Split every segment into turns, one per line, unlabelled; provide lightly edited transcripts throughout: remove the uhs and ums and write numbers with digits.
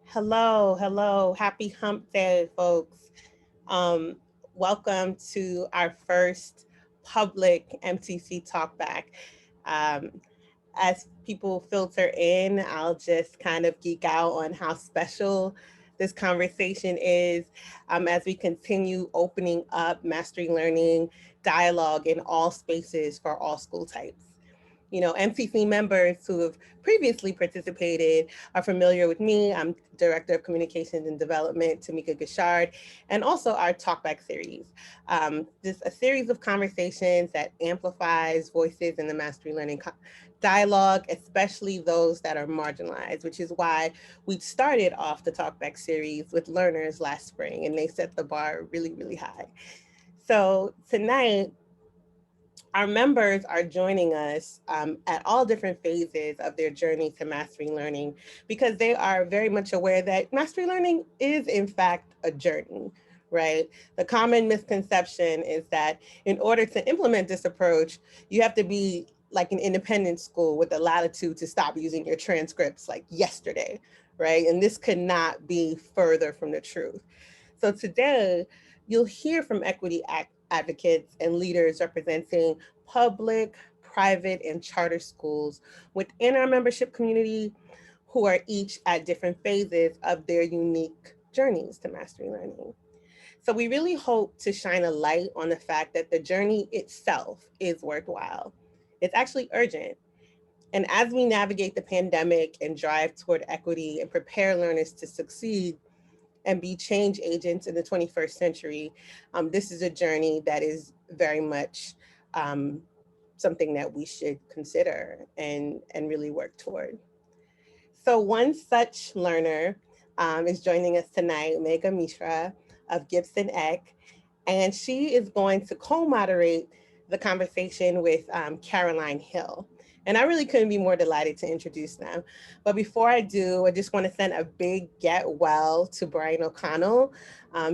Hello. Happy Hump Day, folks. Um, Welcome to our first public MTC Talkback. Um, as people filter in, I'll just kind of geek out on how special this conversation is as we continue opening up mastery learning dialogue in all spaces for all school types. MTC members who have previously participated are familiar with me. I'm Director of Communications and Development, Tamika Gashard, and also our Talkback series. This a series of conversations that amplifies voices in the mastery learning dialogue, especially those that are marginalized, which is why we started off the Talkback series with learners last spring, and they set the bar really, really high. So tonight, our members are joining us at all different phases of their journey to mastery learning because they are very much aware that mastery learning is, in fact, a journey, right? The common misconception is that in order to implement this approach, you have to be like an independent school with the latitude to stop using your transcripts like yesterday, right? And this could not be further from the truth. So today, you'll hear from advocates and leaders representing public, private, and charter schools within our membership community who are each at different phases of their unique journeys to mastery learning. So we really hope to shine a light on the fact that the journey itself is worthwhile. It's actually urgent. And as we navigate the pandemic and drive toward equity and prepare learners to succeed, and be change agents in the 21st century, this is a journey that is very much um, something that we should consider and really work toward. So one such learner is joining us tonight, Megha Mishra of Gibson Eck, and she is going to co-moderate the conversation with Caroline Hill. And I really couldn't be more delighted to introduce them. But before I do, I just want to send a big get well to Brian O'Connell.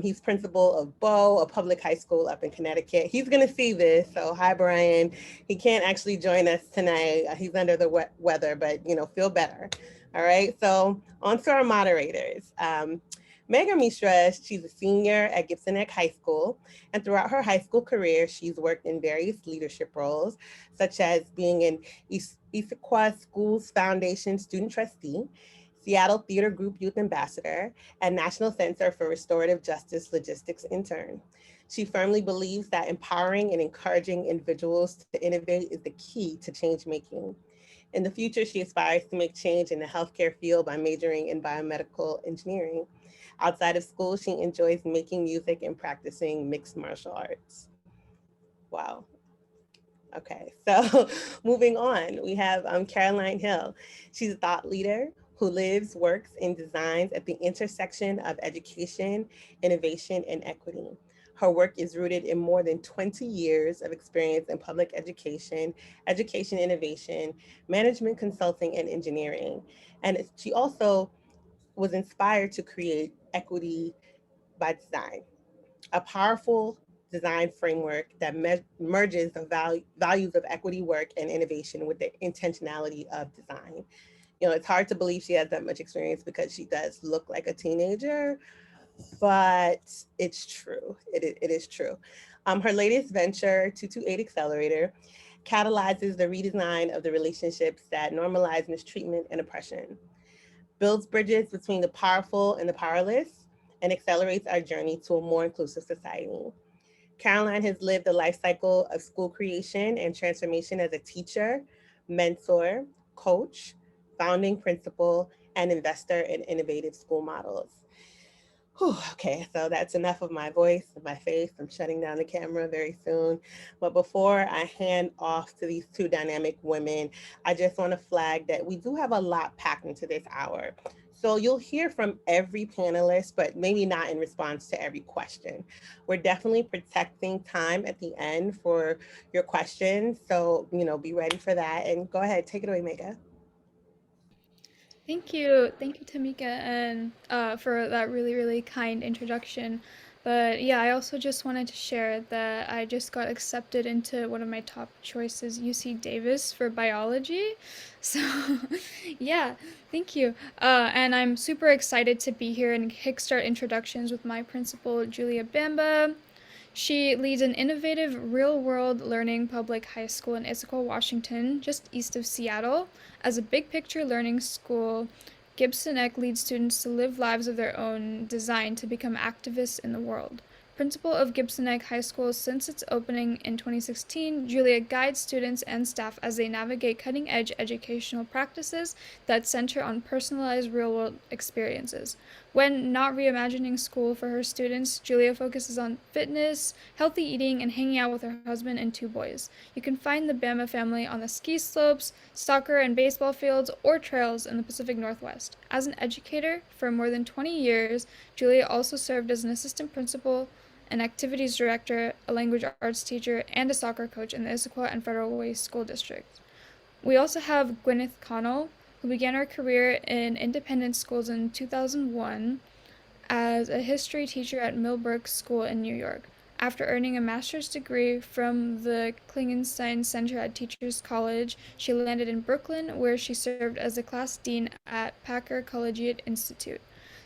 He's principal of Bow, a public high school up in Connecticut. He's going to see this. So hi, Brian. He can't actually join us tonight. He's under the weather, but feel better. All right. So on to our moderators. Megha Mishra, she's a senior at Gibson Eck High School, and throughout her high school career, she's worked in various leadership roles, such as being an Issaquah Schools Foundation student trustee, Seattle Theater Group Youth Ambassador, and National Center for Restorative Justice Logistics intern. She firmly believes that empowering and encouraging individuals to innovate is the key to change making. In the future, she aspires to make change in the healthcare field by majoring in biomedical engineering. Outside of school, she enjoys making music and practicing mixed martial arts. Wow. Okay, so moving on, we have Caroline Hill. She's a thought leader who lives, works, and designs at the intersection of education, innovation, and equity. Her work is rooted in more than 20 years of experience in public education, education innovation, management consulting, and engineering. And she also was inspired to create Equity by Design, a powerful design framework that merges the values of equity work and innovation with the intentionality of design. It's hard to believe she has that much experience because she does look like a teenager, but it's true. It is true. Her latest venture, 228 Accelerator, catalyzes the redesign of the relationships that normalize mistreatment and oppression, builds bridges between the powerful and the powerless, and accelerates our journey to a more inclusive society. Caroline has lived a life cycle of school creation and transformation as a teacher, mentor, coach, founding principal, and investor in innovative school models. Whew, okay, so that's enough of my voice and my face. I'm shutting down the camera very soon. But before I hand off to these two dynamic women, I just want to flag that we do have a lot packed into this hour. So you'll hear from every panelist, but maybe not in response to every question. We're definitely protecting time at the end for your questions. So, be ready for that. And go ahead, take it away, Megha.
Thank you, Tamika, and for that really, really kind introduction. But yeah, I also just wanted to share that I just got accepted into one of my top choices, UC Davis, for biology. So yeah, thank you. And I'm super excited to be here and kickstart introductions with my principal, Julia Bamba. She leads an innovative real-world learning public high school in Issaquah, Washington, just east of Seattle. As a big-picture learning school, Gibson leads students to live lives of their own, designed to become activists in the world. Principal of Gibson High School since its opening in 2016, Julia guides students and staff as they navigate cutting-edge educational practices that center on personalized real-world experiences. When not reimagining school for her students, Julia focuses on fitness, healthy eating, and hanging out with her husband and two boys. You can find the Bama family on the ski slopes, soccer and baseball fields, or trails in the Pacific Northwest. As an educator for more than 20 years, Julia also served as an assistant principal, an activities director, a language arts teacher, and a soccer coach in the Issaquah and Federal Way School Districts. We also have Gwyneth Connell, who began her career in independent schools in 2001 as a history teacher at Millbrook School in New York. After earning a master's degree from the Klingenstein Center at Teachers College, she landed in Brooklyn, where she served as a class dean at Packer Collegiate Institute.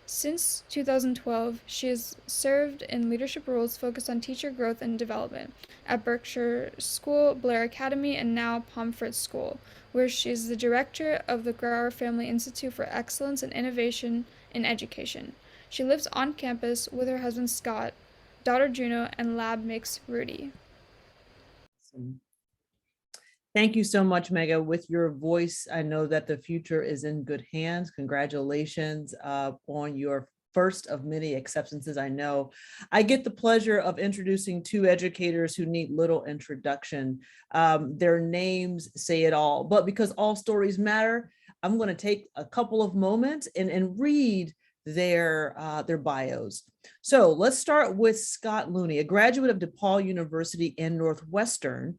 Since 2012, she has served in leadership roles focused on teacher growth and development at Berkshire School, Blair Academy, and now Pomfret School, where she is the director of the Grauer Family Institute for Excellence and Innovation in Education. She lives on campus with her husband Scott, daughter Juno, and lab mix Rudy.
Thank you so much, Megha. With your voice, I know that the future is in good hands. Congratulations on your first of many acceptances. I know I get the pleasure of introducing two educators who need little introduction. Their names say it all, but because all stories matter, I'm going to take a couple of moments and read their bios. So let's start with Scott Looney, a graduate of DePaul University and Northwestern.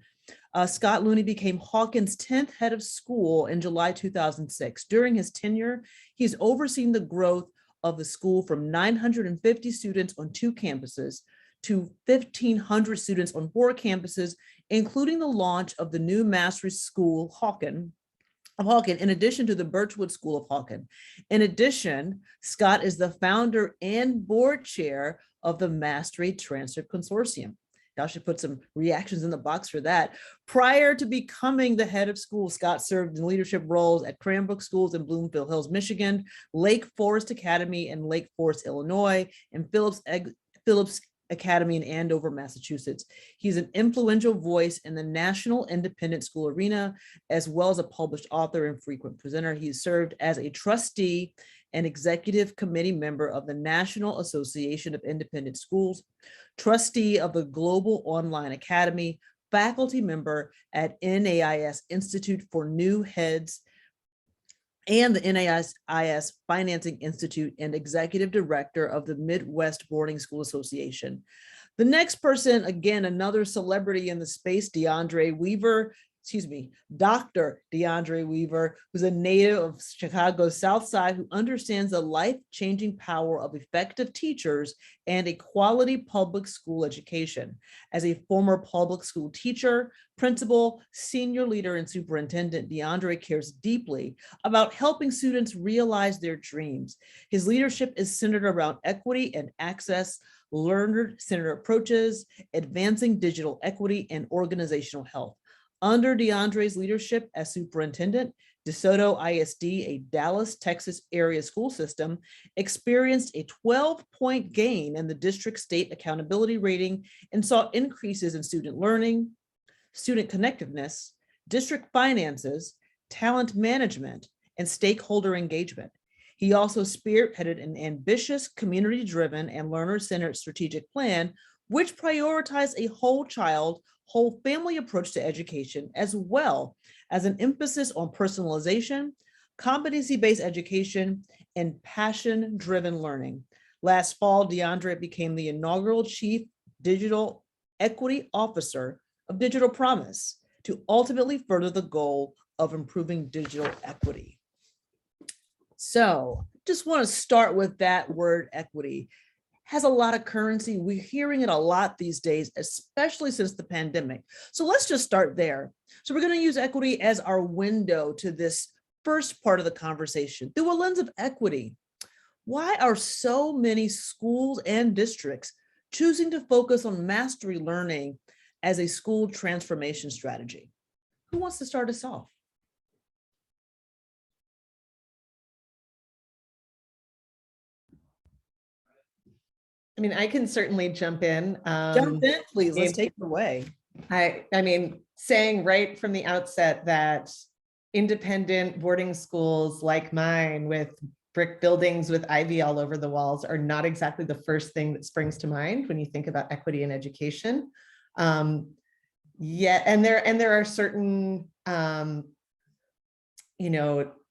Scott Looney became Hawken's 10th head of school in July 2006. During his tenure, he's overseen the growth of the school from 950 students on 2 campuses to 1,500 students on 4 campuses, including the launch of the new Mastery School Hawken, in addition to the Birchwood School of Hawken. In addition, Scott is the founder and board chair of the Mastery Transcript Consortium. Y'all should put some reactions in the box for that. Prior to becoming the head of school, Scott served in leadership roles at Cranbrook Schools in Bloomfield Hills, Michigan, Lake Forest Academy in Lake Forest, Illinois, and Phillips Academy in Andover, Massachusetts. He's an influential voice in the national independent school arena, as well as a published author and frequent presenter. He's served as a trustee and executive committee member of the National Association of Independent Schools, trustee of the Global Online Academy, faculty member at NAIS Institute for New Heads and the NAIS Financing Institute, and executive director of the Midwest Boarding School Association. The next person, again, another celebrity in the space, Dr. Deandre Weaver, who's a native of Chicago's South Side, who understands the life-changing power of effective teachers and a quality public school education. As a former public school teacher, principal, senior leader, and superintendent, Deandre cares deeply about helping students realize their dreams. His leadership is centered around equity and access, learner-centered approaches, advancing digital equity, and organizational health. Under Deandre's leadership as superintendent, DeSoto ISD, a Dallas, Texas area school system, experienced a 12-point gain in the district state accountability rating and saw increases in student learning, student connectiveness, district finances, talent management, and stakeholder engagement. He also spearheaded an ambitious, community-driven, and learner-centered strategic plan, which prioritized a whole child, whole family approach to education, as well as an emphasis on personalization, competency-based education, and passion-driven learning. Last fall, Deandre became the inaugural Chief Digital Equity Officer of Digital Promise to ultimately further the goal of improving digital equity. So just want to start with that word equity. has a lot of currency. We're hearing it a lot these days, especially since the pandemic. So let's just start there. So we're going to use equity as our window to this first part of the conversation through a lens of equity. Why are so many schools and districts choosing to focus on mastery learning as a school transformation strategy? Who wants to start us off?
I mean, I can certainly jump in.
Jump in, please. Let's take it away.
I mean, saying right from the outset that independent boarding schools like mine with brick buildings with ivy all over the walls are not exactly the first thing that springs to mind when you think about equity in education. Yeah, and there are certain,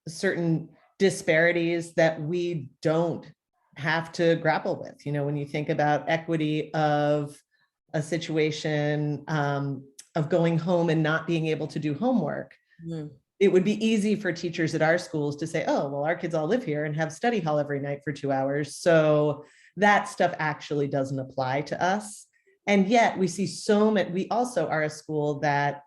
certain disparities that we don't have to grapple with. When you think about equity of a situation of going home and not being able to do homework, it would be easy for teachers at our schools to say, oh, well, our kids all live here and have study hall every night for 2 hours. So that stuff actually doesn't apply to us. And yet we see so many, we also are a school that,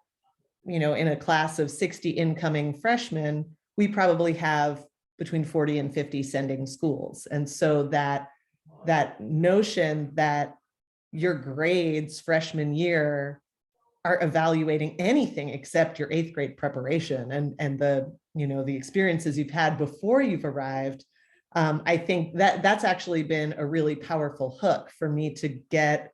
in a class of 60 incoming freshmen, we probably have between 40 and 50 sending schools. And so that notion that your grades freshman year are evaluating anything except your 8th grade preparation and the experiences you've had before you've arrived, I think that's actually been a really powerful hook for me to get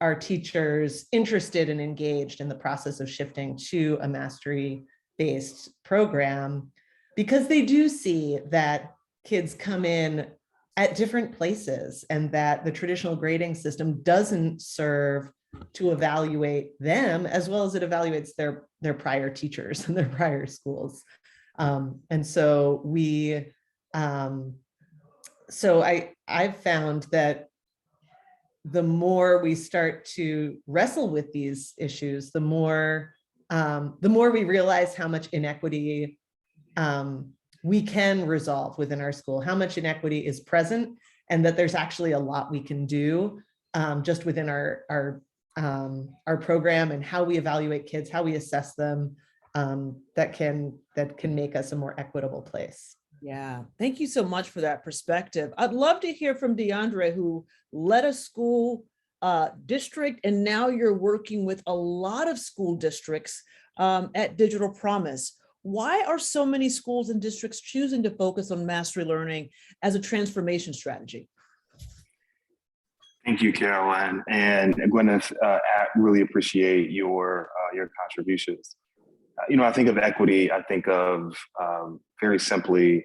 our teachers interested and engaged in the process of shifting to a mastery-based program, because they do see that kids come in at different places and that the traditional grading system doesn't serve to evaluate them as well as it evaluates their prior teachers and their prior schools. And so I've found that the more we start to wrestle with these issues, the more we realize how much inequity we can resolve within our school, how much inequity is present, and that there's actually a lot we can do just within our program and how we evaluate kids, how we assess them, that can make us a more equitable place.
Yeah, thank you so much for that perspective. I'd love to hear from Deandre, who led a school district, and now you're working with a lot of school districts at Digital Promise. Why are so many schools and districts choosing to focus on mastery learning as a transformation strategy?
Thank you, Caroline. And Gwyneth, I really appreciate your contributions. I think of equity, I think of very simply,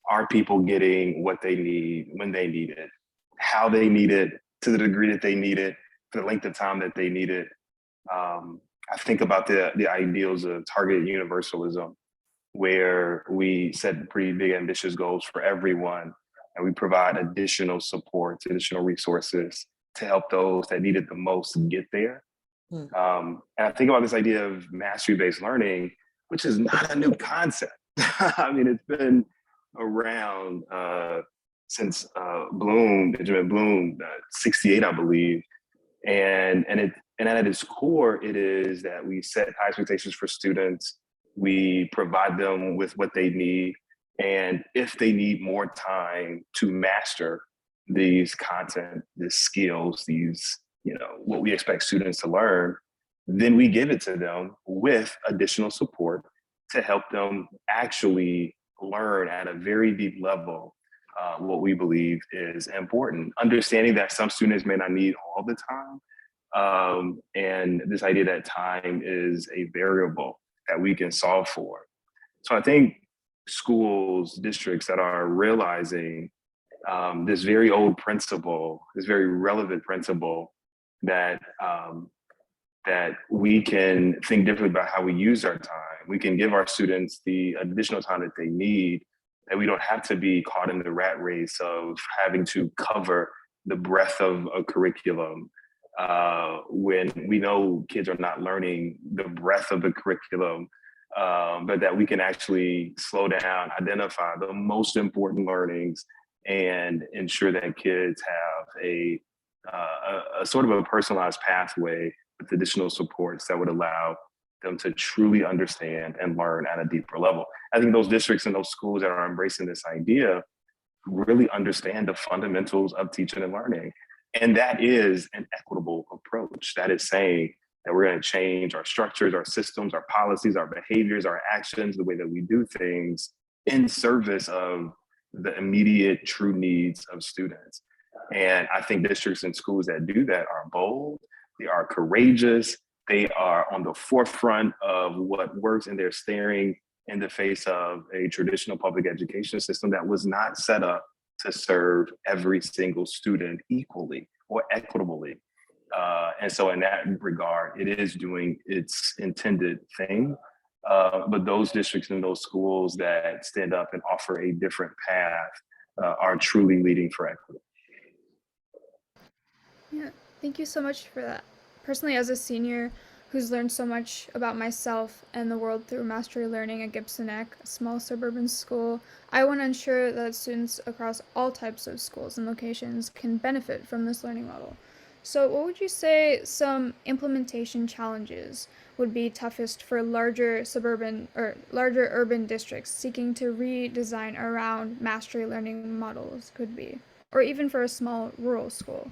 are people getting what they need when they need it, how they need it, to the degree that they need it, for the length of time that they need it. I think about the ideals of targeted universalism, where we set pretty big, ambitious goals for everyone, and we provide additional support, additional resources to help those that need it the most get there. And I think about this idea of mastery-based learning, which is not a new concept. I mean, it's been around since Benjamin Bloom, 68, I believe. And at its core, it is that we set high expectations for students. We provide them with what they need. And if they need more time to master these content, these skills, these, what we expect students to learn, then we give it to them with additional support to help them actually learn at a very deep level what we believe is important. Understanding that some students may not need all the time, and this idea that time is a variable that we can solve for. So I think schools, districts that are realizing this very old principle, this very relevant principle, that we can think differently about how we use our time. We can give our students the additional time that they need, that we don't have to be caught in the rat race of having to cover the breadth of a curriculum when we know kids are not learning the breadth of the curriculum, but that we can actually slow down, identify the most important learnings, and ensure that kids have a sort of a personalized pathway with additional supports that would allow them to truly understand and learn at a deeper level. I think those districts and those schools that are embracing this idea really understand the fundamentals of teaching and learning. And that is an equitable approach. That is saying that we're going to change our structures, our systems, our policies, our behaviors, our actions, the way that we do things in service of the immediate true needs of students. And I think districts and schools that do that are bold, they are courageous, they are on the forefront of what works, and they're staring in the face of a traditional public education system that was not set up to serve every single student equally or equitably. And so in that regard, it is doing its intended thing. But those districts and those schools that stand up and offer a different path are truly leading for equity.
Yeah, thank you so much for that. Personally, as a senior who's learned so much about myself and the world through mastery learning at Gibson, a small suburban school, I want to ensure that students across all types of schools and locations can benefit from this learning model. So what would you say some implementation challenges would be toughest for larger suburban or larger urban districts seeking to redesign around mastery learning models could be, or even for a small rural school?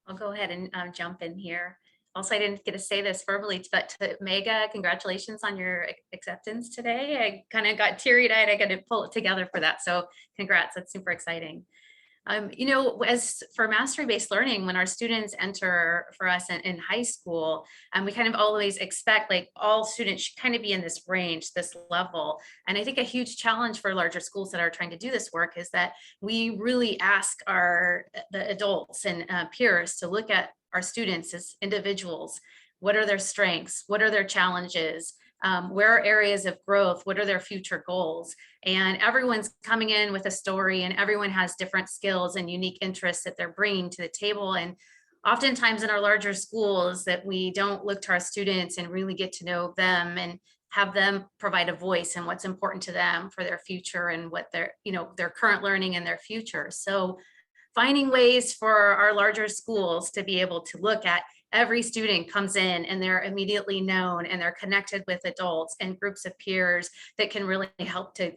I'll go ahead and jump in here. Also, I didn't get to say this verbally, but to Megha, congratulations on your acceptance today. I kind of got teary-eyed. I got to pull it together for that. So congrats, that's super exciting. You know, as for mastery-based learning, when our students enter for us in high school, we kind of always expect like all students should kind of be in this range, this level. And I think a huge challenge for larger schools that are trying to do this work is that we really ask the adults and peers to look at our students as individuals. What are their strengths? What are their challenges? Where are areas of growth? What are their future goals? And everyone's coming in with a story, and everyone has different skills and unique interests that they're bringing to the table. And oftentimes in our larger schools that we don't look to our students and really get to know them and have them provide a voice in what's important to them for their future and what their current learning and their future. So finding ways for our larger schools to be able to look at every student comes in and they're immediately known and they're connected with adults and groups of peers that can really help to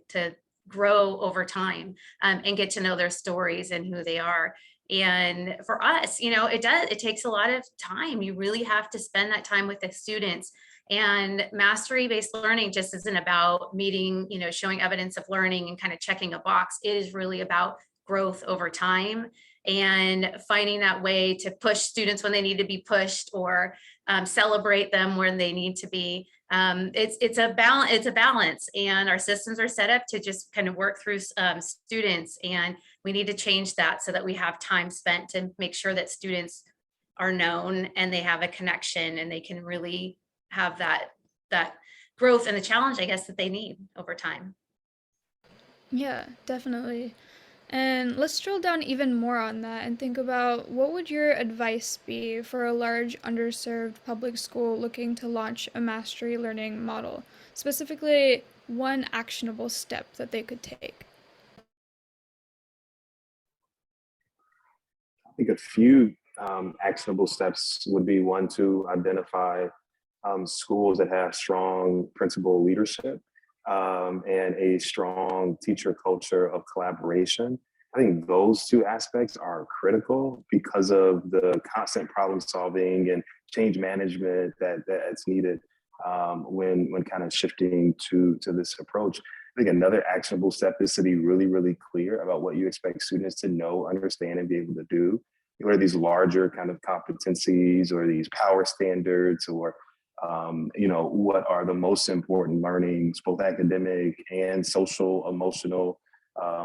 grow over time and get to know their stories and who they are. And for us, it takes a lot of time. You really have to spend that time with the students. And mastery-based learning just isn't about meeting, showing evidence of learning and kind of checking a box. It is really about growth over time and finding that way to push students when they need to be pushed or celebrate them when they need to be. It's a balance, and our systems are set up to just kind of work through students, and we need to change that so that we have time spent to make sure that students are known and they have a connection and they can really have that growth and the challenge, I guess, that they need over time.
Yeah, definitely. And let's drill down even more on that and think about what would your advice be for a large underserved public school looking to launch a mastery learning model, specifically one actionable step that they could take?
I think a few actionable steps would be one, to identify schools that have strong principal leadership and a strong teacher culture of collaboration. I think those two aspects are critical because of the constant problem solving and change management that's needed when kind of shifting to this approach. I think another actionable step is to be really, really clear about what you expect students to know, understand, and be able to do. What are these larger kind of competencies or these power standards, or what are the most important learnings, both academic and social, emotional,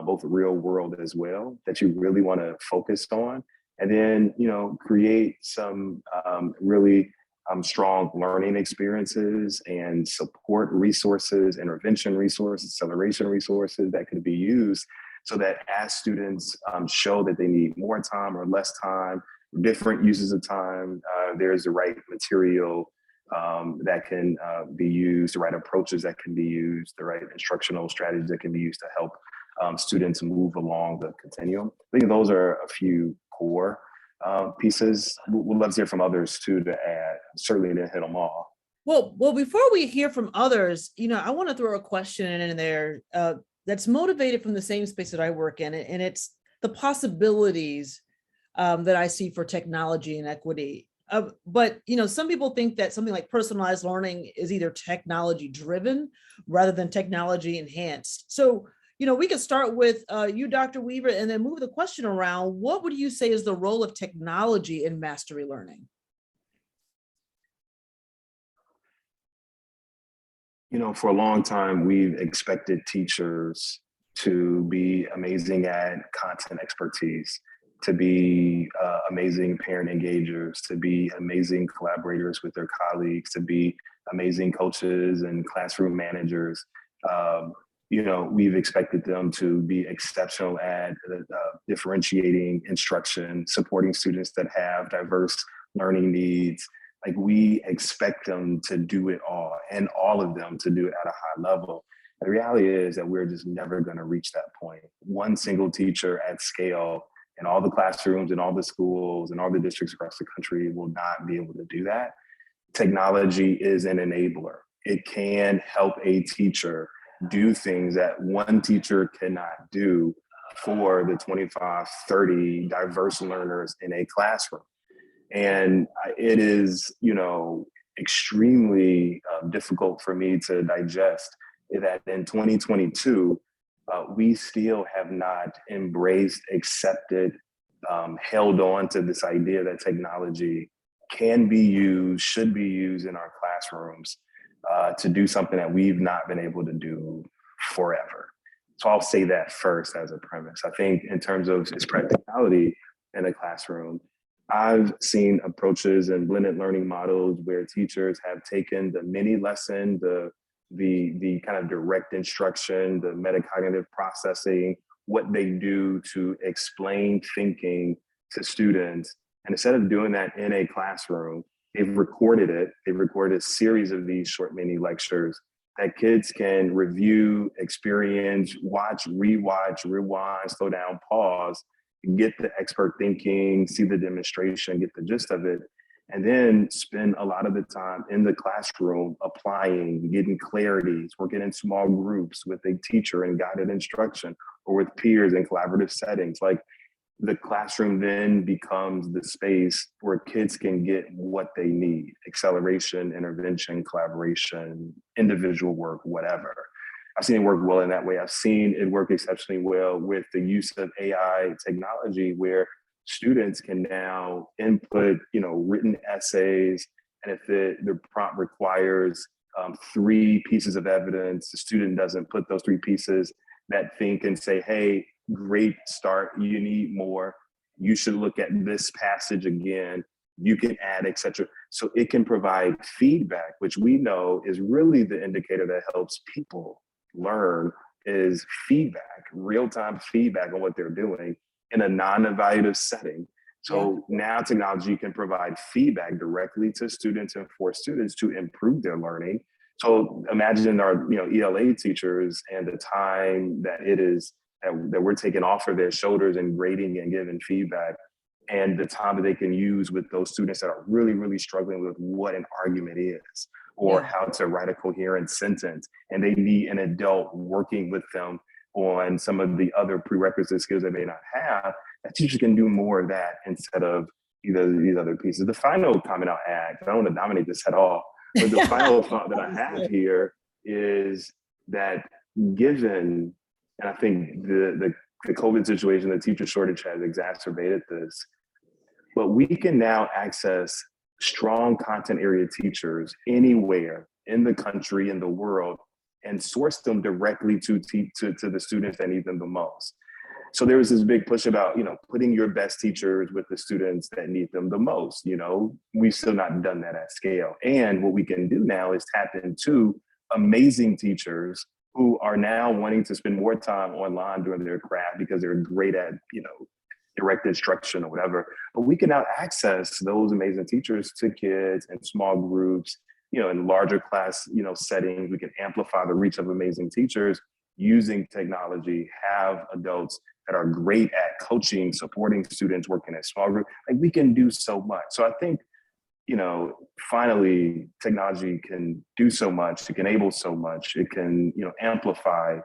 both real world as well, that you really want to focus on. And then, create some really strong learning experiences and support resources, intervention resources, acceleration resources that could be used so that as students show that they need more time or less time, different uses of time, there's the right material that can be used, the right approaches that can be used, the right instructional strategies that can be used to help students move along the continuum. I think those are a few core pieces. We'd love to hear from others too to add. Certainly didn't hit them all.
Well, before we hear from others, I want to throw a question in there that's motivated from the same space that I work in, and it's the possibilities that I see for technology and equity. But some people think that something like personalized learning is either technology driven rather than technology enhanced. So, we could start with you, Dr. Weaver, and then move the question around. What would you say is the role of technology in mastery learning?
For a long time, we've expected teachers to be amazing at content expertise, to be amazing parent engagers, to be amazing collaborators with their colleagues, to be amazing coaches and classroom managers. We've expected them to be exceptional at differentiating instruction, supporting students that have diverse learning needs. Like, we expect them to do it all, and all of them to do it at a high level. The reality is that we're just never going to reach that point. One single teacher at scale in all the classrooms and all the schools and all the districts across the country will not be able to do that. Technology is an enabler. It can help a teacher do things that one teacher cannot do for the 25, 30 diverse learners in a classroom. And it is, extremely difficult for me to digest that in 2022, we still have not embraced, accepted, held on to this idea that technology can be used, should be used in our classrooms to do something that we've not been able to do forever. So I'll say that first as a premise. I think in terms of its practicality in a classroom, I've seen approaches and blended learning models where teachers have taken the mini lesson, the kind of direct instruction, the metacognitive processing, what they do to explain thinking to students. And instead of doing that in a classroom, they've recorded it. They've recorded a series of these short mini lectures that kids can review, experience, watch, rewatch, rewind, slow down, pause, get the expert thinking, see the demonstration, get the gist of it, and then spend a lot of the time in the classroom applying, getting clarities, working in small groups with a teacher in guided instruction or with peers in collaborative settings. Like, the classroom then becomes the space where kids can get what they need: acceleration, intervention, collaboration, individual work, whatever. I've seen it work well in that way. I've seen it work exceptionally well with the use of AI technology, where students can now input, written essays. And if the prompt requires 3 pieces of evidence, the student doesn't put those 3 pieces. That thing can say, hey, great start, you need more. You should look at this passage again. You can add, etc. So it can provide feedback, which we know is really the indicator that helps people learn, is feedback, real-time feedback on what they're doing in a non-evaluative setting. So now technology can provide feedback directly to students and for students to improve their learning. So imagine our ELA teachers and the time that it is that we're taking off of their shoulders and grading and giving feedback, and the time that they can use with those students that are really, really struggling with what an argument is, or how to write a coherent sentence, and they need an adult working with them on some of the other prerequisite skills they may not have. That teacher can do more of that instead of either of these other pieces. The final comment I'll add, I don't want to dominate this at all, but the final thought that I have here is that given, and I think the COVID situation, the teacher shortage has exacerbated this, but we can now access strong content area teachers anywhere in the country, in the world, and source them directly to the students that need them the most. So there was this big push about, putting your best teachers with the students that need them the most. We've still not done that at scale. And what we can do now is tap into amazing teachers who are now wanting to spend more time online doing their craft because they're great at, direct instruction or whatever. But we can now access those amazing teachers to kids in small groups in larger class, settings, we can amplify the reach of amazing teachers using technology, have adults that are great at coaching, supporting students, working in small groups. Like, we can do so much. So I think, finally, technology can do so much. It can enable so much. It can, amplify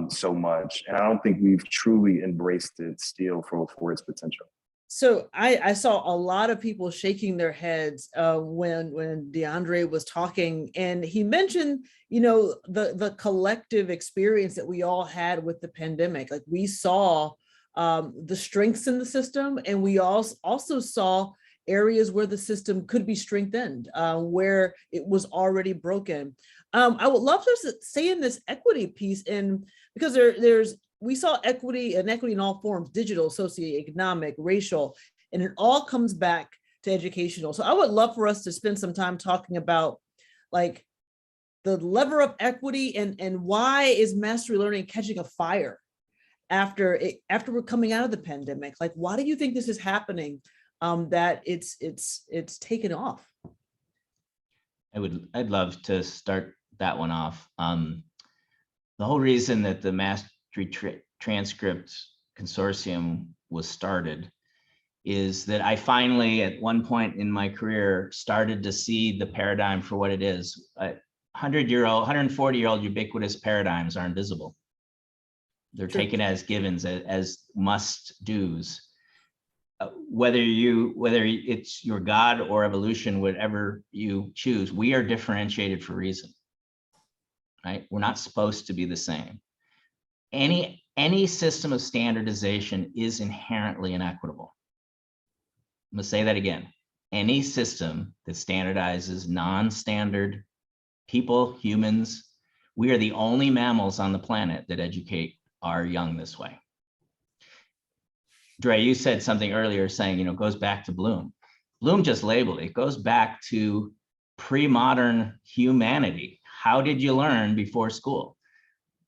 so much. And I don't think we've truly embraced it still for its potential.
So I saw a lot of people shaking their heads when Deandre was talking, and he mentioned, the collective experience that we all had with the pandemic. Like, we saw the strengths in the system, and we also saw areas where the system could be strengthened, where it was already broken. I would love to stay in this equity piece, and because we saw equity in all forms: digital, socioeconomic, racial, and it all comes back to educational. So I would love for us to spend some time talking about, like, the lever of equity and why is mastery learning catching a fire after we're coming out of the pandemic. Like, why do you think this is happening, that it's taken off?
I'd love to start that one off. The whole reason that the Mastery Transcript Consortium was started is that I finally, at one point in my career, started to see the paradigm for what it is. 140-year-old ubiquitous paradigms are invisible. They're taken as givens, as must-dos. Whether it's your God or evolution, whatever you choose, we are differentiated for a reason, right? We're not supposed to be the same. Any system of standardization is inherently inequitable. I'm gonna say that again. Any system that standardizes non-standard people, humans, we are the only mammals on the planet that educate our young this way. Dre, you said something earlier saying, it goes back to Bloom. Bloom just labeled it. It goes back to pre-modern humanity. How did you learn before school?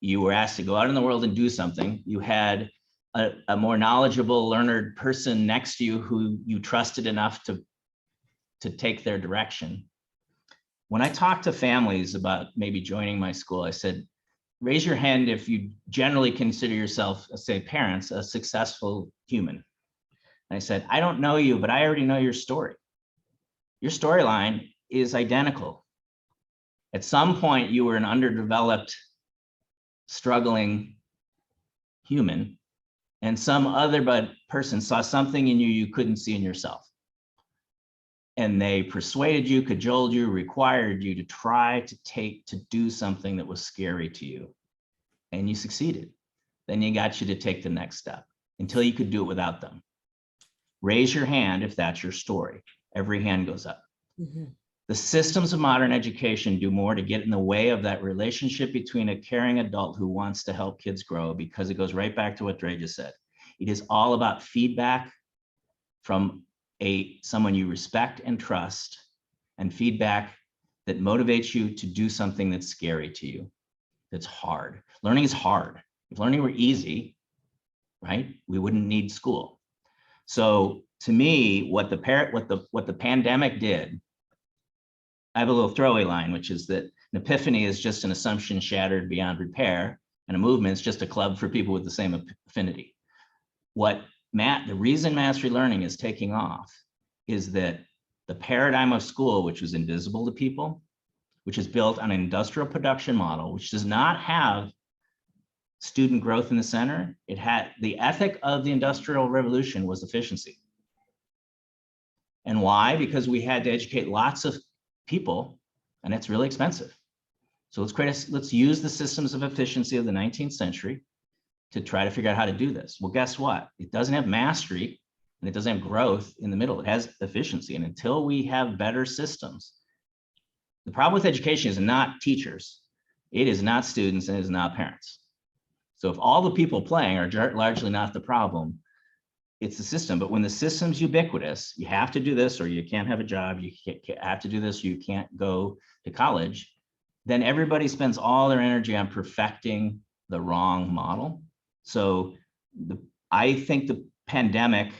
You were asked to go out in the world and do something. You had a more knowledgeable, learned person next to you who you trusted enough to take their direction. When I talked to families about maybe joining my school, I said, raise your hand if you generally consider yourself, say parents, a successful human. And I said, I don't know you, but I already know your story. Your storyline is identical. At some point, you were an underdeveloped, struggling human, and some other person saw something in you you couldn't see in yourself. And they persuaded you, cajoled you, required you to try to do something that was scary to you. And you succeeded. Then you got you to take the next step until you could do it without them. Raise your hand if that's your story. Every hand goes up. Mm-hmm. The systems of modern education do more to get in the way of that relationship between a caring adult who wants to help kids grow, because it goes right back to what Dre just said. It is all about feedback from someone you respect and trust, and feedback that motivates you to do something that's scary to you, that's hard. Learning is hard. If learning were easy, right, we wouldn't need school. So to me, what the pandemic did, I have a little throwaway line, which is that an epiphany is just an assumption shattered beyond repair, and a movement is just a club for people with the same affinity. The reason mastery learning is taking off is that the paradigm of school, which was invisible to people, which is built on an industrial production model, which does not have student growth in the center. It had the ethic of the Industrial Revolution was efficiency. And why? Because we had to educate lots of people, and it's really expensive. So let's use the systems of efficiency of the 19th century to try to figure out how to do this. Well, guess what? It doesn't have mastery, and it doesn't have growth in the middle. It has efficiency. And until we have better systems, the problem with education is not teachers. It is not students, and it is not parents. So if all the people playing are largely not the problem, it's the system. But when the system's ubiquitous, you have to do this or you can't have a job, you have to do this, you can't go to college, then everybody spends all their energy on perfecting the wrong model. So I think the pandemic,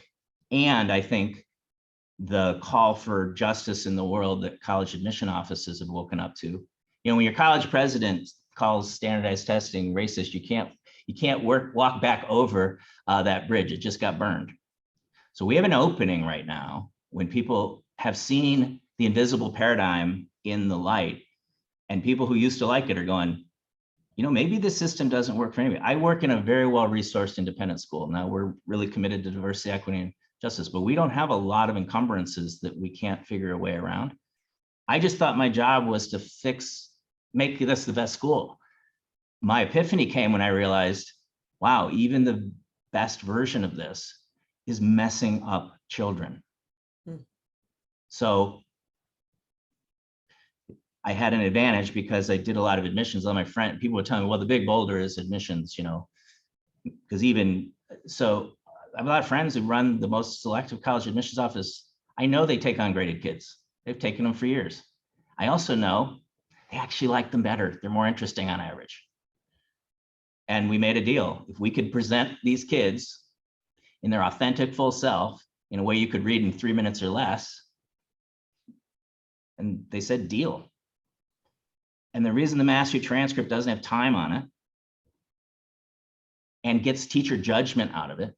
and I think the call for justice in the world that college admission offices have woken up to. You know, when your college president calls standardized testing racist, you can't walk back over that bridge. It just got burned. So we have an opening right now when people have seen the invisible paradigm in the light, and people who used to like it are going, you know, maybe this system doesn't work for anybody. I work in a very well-resourced independent school. Now we're really committed to diversity, equity, and justice, but we don't have a lot of encumbrances that we can't figure a way around. I just thought my job was to make this the best school. My epiphany came when I realized, wow, even the best version of this is messing up children. So I had an advantage because I did a lot of admissions. On my friend, people would tell me, well, the big boulder is admissions, you know, because so I have a lot of friends who run the most selective college admissions office. I know they take on graded kids. They've taken them for years. I also know they actually like them better. They're more interesting on average. And we made a deal. If we could present these kids in their authentic full self in a way you could read in 3 minutes or less, and they said deal. And the reason the mastery transcript doesn't have time on it and gets teacher judgment out of it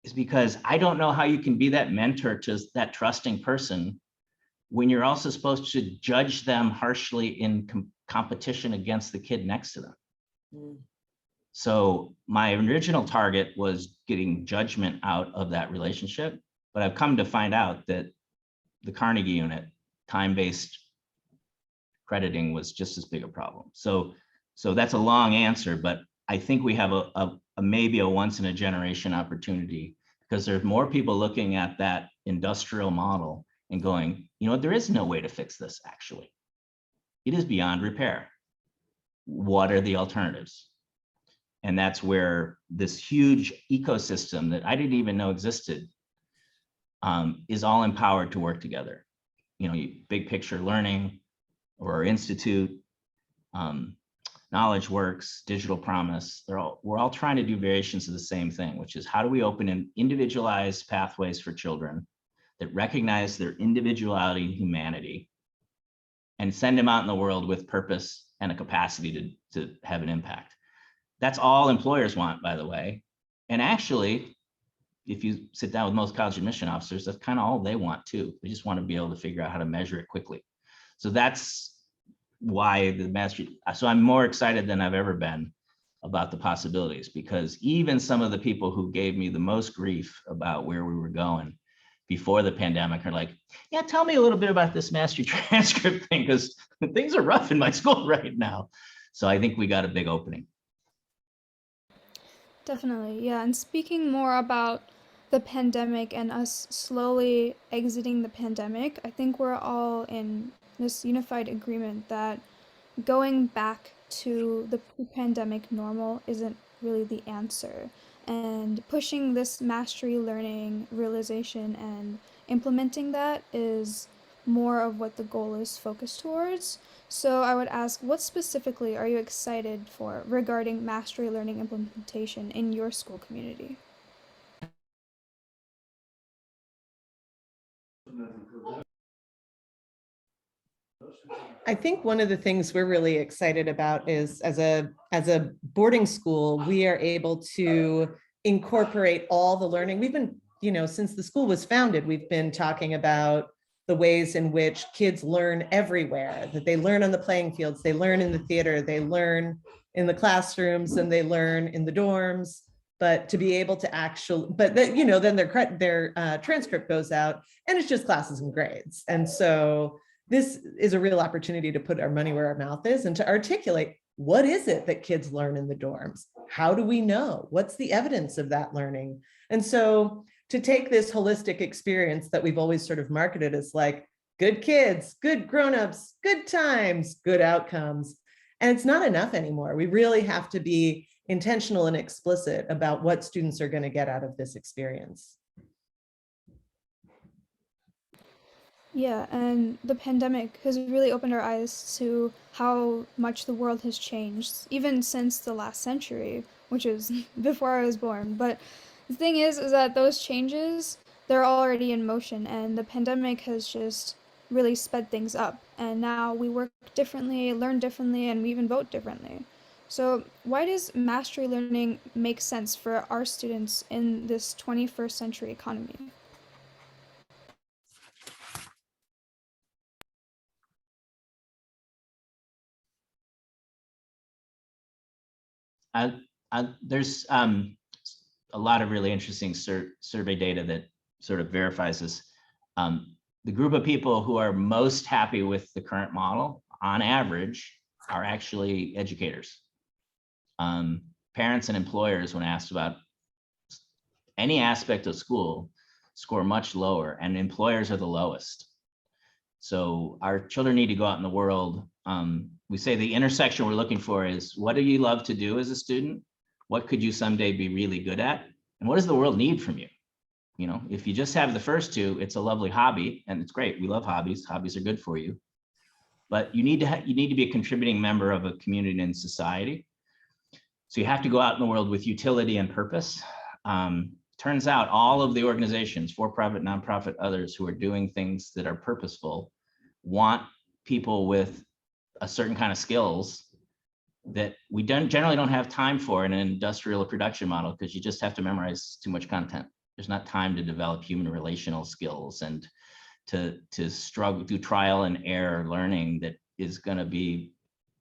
is because I don't know how you can be that mentor to that trusting person when you're also supposed to judge them harshly in competition against the kid next to them. So my original target was getting judgment out of that relationship, but I've come to find out that the Carnegie unit, time-based crediting, was just as big a problem. So that's a long answer, but I think we have maybe a once in a generation opportunity, because there's more people looking at that industrial model and going, you know what, there is no way to fix this actually. It is beyond repair. What are the alternatives? And that's where this huge ecosystem that I didn't even know existed is all empowered to work together. You know, big picture learning, or our institute, Knowledge Works, Digital Promise, we're all trying to do variations of the same thing, which is how do we open in individualized pathways for children that recognize their individuality and humanity and send them out in the world with purpose and a capacity to have an impact. That's all employers want, by the way. And actually, if you sit down with most college admission officers, that's kind of all they want too. They just want to be able to figure out how to measure it quickly. So that's why the mastery. So I'm more excited than I've ever been about the possibilities, because even some of the people who gave me the most grief about where we were going before the pandemic are like, yeah, tell me a little bit about this mastery transcript thing, because things are rough in my school right now. So I think we got a big opening.
Definitely, yeah. And speaking more about the pandemic and us slowly exiting the pandemic, I think we're all in this unified agreement that going back to the pre-pandemic normal isn't really the answer. And pushing this mastery learning realization and implementing that is more of what the goal is focused towards. So I would ask, what specifically are you excited for regarding mastery learning implementation in your school community?
I think one of the things we're really excited about is as a boarding school, we are able to incorporate all the learning. We've been, you know, since the school was founded, we've been talking about the ways in which kids learn everywhere, that they learn on the playing fields, they learn in the theater, they learn in the classrooms, and they learn in the dorms. But to be able to actually, but that, you know, then their transcript goes out and it's just classes and grades. And so this is a real opportunity to put our money where our mouth is and to articulate, what is it that kids learn in the dorms? How do we know? What's the evidence of that learning? And so to take this holistic experience that we've always sort of marketed as like good kids, good grownups, good times, good outcomes. And it's not enough anymore. We really have to be intentional and explicit about what students are going to get out of this experience.
Yeah, and the pandemic has really opened our eyes to how much the world has changed, even since the last century, which is before I was born. But the thing is that those changes they're already in motion, and the pandemic has just really sped things up. And now we work differently, learn differently, and we even vote differently. So, why does mastery learning make sense for our students in this 21st century economy?
There's a lot of really interesting survey data that sort of verifies this. The group of people who are most happy with the current model, on average, are actually educators. Parents and employers, when asked about any aspect of school, score much lower, and employers are the lowest. So our children need to go out in the world. We say the intersection we're looking for is, what do you love to do as a student? What could you someday be really good at? And what does the world need from you? You know, if you just have the first two, it's a lovely hobby, and it's great. We love hobbies. Hobbies are good for you. But you need to be a contributing member of a community and society. So you have to go out in the world with utility and purpose. Turns out all of the organizations, for-profit, nonprofit, others who are doing things that are purposeful, want people with a certain kind of skills that we generally don't have time for in an industrial production model, because you just have to memorize too much content. There's not time to develop human relational skills and to struggle, do trial and error learning that is going to be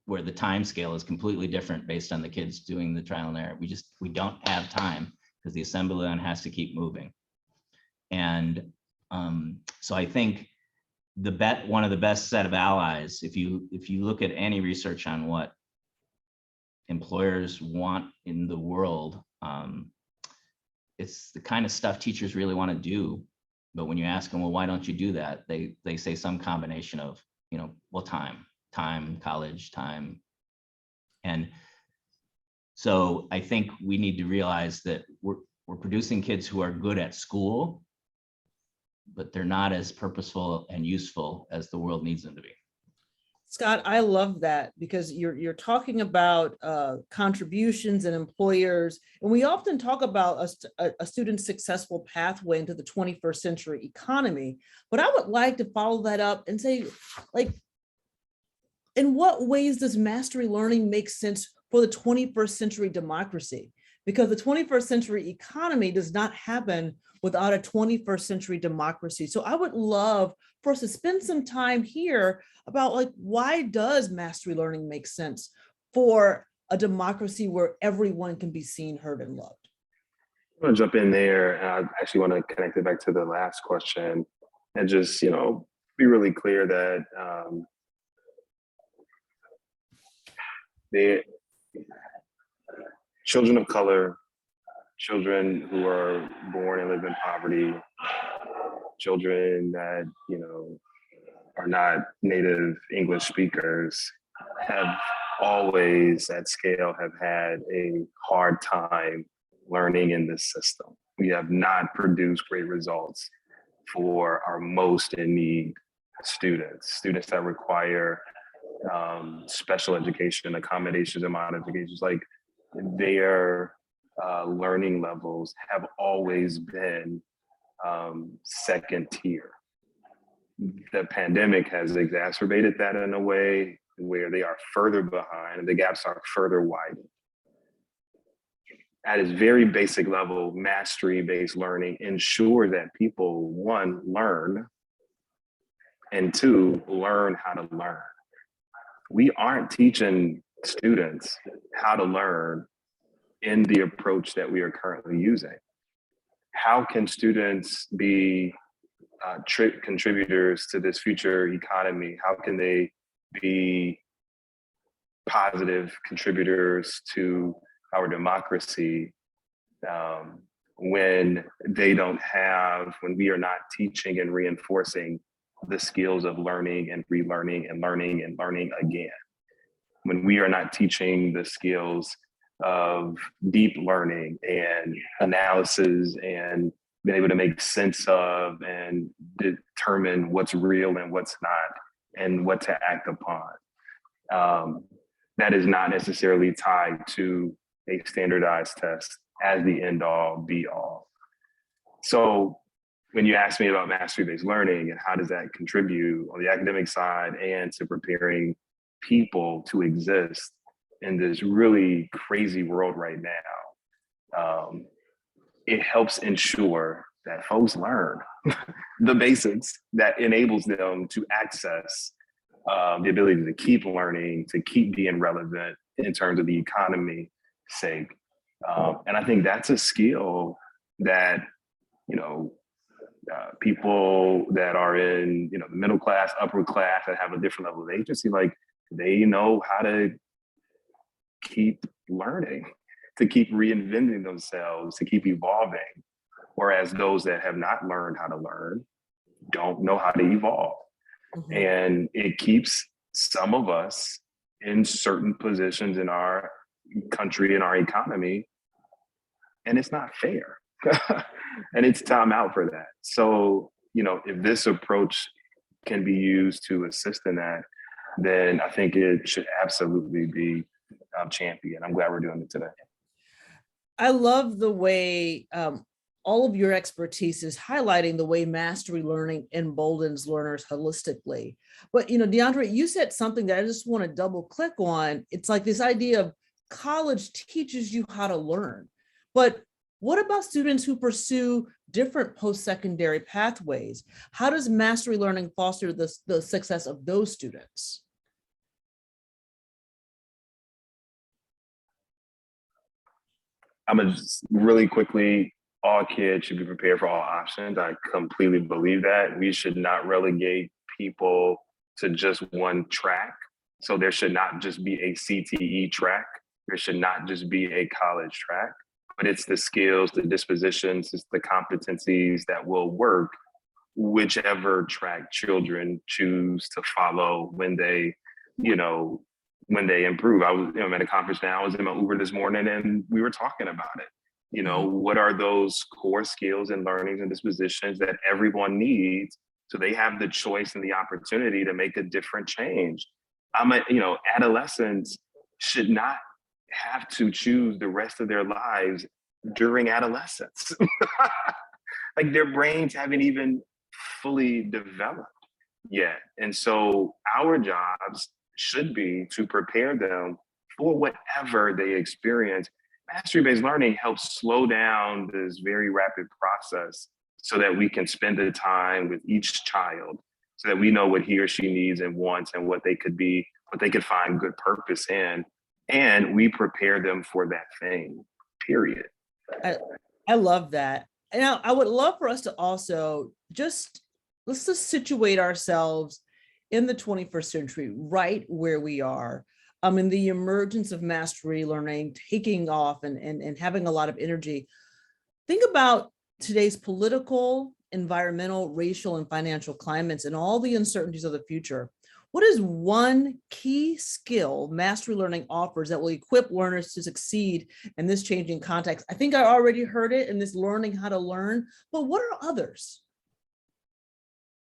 where the time scale is completely different based on the kids doing the trial and error. We don't have time, because the assembly line has to keep moving. And so I think one of the best set of allies, if you look at any research on what employers want in the world, it's the kind of stuff teachers really want to do. But when you ask them, well, why don't you do that? They say some combination of, well, time, college, time. And so I think we need to realize that we're producing kids who are good at school, but they're not as purposeful and useful as the world needs them to be.
Scott, I love that, because you're talking about contributions and employers, and we often talk about a student's successful pathway into the 21st century economy. But I would like to follow that up and say, like, in what ways does mastery learning make sense for the 21st century democracy? Because the 21st century economy does not happen without a 21st century democracy. So I would love for us to spend some time here about, like, why does mastery learning make sense for a democracy where everyone can be seen, heard, and loved?
I'm going to jump in there. And I actually want to connect it back to the last question and just, be really clear that the children of color, children who are born and live in poverty, children that, are not native English speakers, have always at scale have had a hard time learning in this system. We have not produced great results for our most in need students that require special education, accommodations and modifications. Like, their learning levels have always been second tier. The pandemic has exacerbated that in a way where they are further behind and the gaps are further widened. At its very basic level, mastery-based learning ensures that people, one, learn, and two, learn how to learn. We aren't teaching students how to learn in the approach that we are currently using. How can students be contributors to this future economy? How can they be positive contributors to our democracy when we are not teaching and reinforcing the skills of learning and relearning and learning and learning again? When we are not teaching the skills of deep learning and analysis and being able to make sense of and determine what's real and what's not and what to act upon. That is not necessarily tied to a standardized test as the end all be all. So when you ask me about mastery-based learning and how does that contribute on the academic side and to preparing people to exist in this really crazy world right now, it helps ensure that folks learn the basics that enables them to access the ability to keep learning, to keep being relevant in terms of the economy sake. And I think that's a skill that, people that are in, the middle class, upper class, that have a different level of agency, like they know how to keep learning, to keep reinventing themselves, to keep evolving. Whereas those that have not learned how to learn don't know how to evolve. Mm-hmm. And it keeps some of us in certain positions in our country and our economy, and it's not fair. And it's time out for that. So, if this approach can be used to assist in that, then I think it should absolutely be championed. I'm glad we're doing it today.
I love the way all of your expertise is highlighting the way mastery learning emboldens learners holistically. But, Deandre, you said something that I just want to double click on. It's like this idea of college teaches you how to learn. But what about students who pursue different post-secondary pathways? How does mastery learning foster the success of those students?
I'm gonna just really quickly, all kids should be prepared for all options. I completely believe that. We should not relegate people to just one track. So there should not just be a CTE track. There should not just be a college track, but it's the skills, the dispositions, it's the competencies that will work whichever track children choose to follow when they, when they improve. I was at a conference now, I was in my Uber this morning and we were talking about it. What are those core skills and learnings and dispositions that everyone needs so they have the choice and the opportunity to make a different change? Adolescents should not have to choose the rest of their lives during adolescence. Like their brains haven't even fully developed yet. And so our jobs should be to prepare them for whatever they experience. Mastery-based learning helps slow down this very rapid process so that we can spend the time with each child, so that we know what he or she needs and wants and what they could be, what they could find good purpose in. And we prepare them for that thing, period.
I love that. And I would love for us to also let's just situate ourselves in the 21st century, right where we are. In the emergence of mastery learning, taking off and having a lot of energy. Think about today's political, environmental, racial, and financial climates and all the uncertainties of the future. What is one key skill mastery learning offers that will equip learners to succeed in this changing context? I think I already heard it in this learning how to learn, but what are others?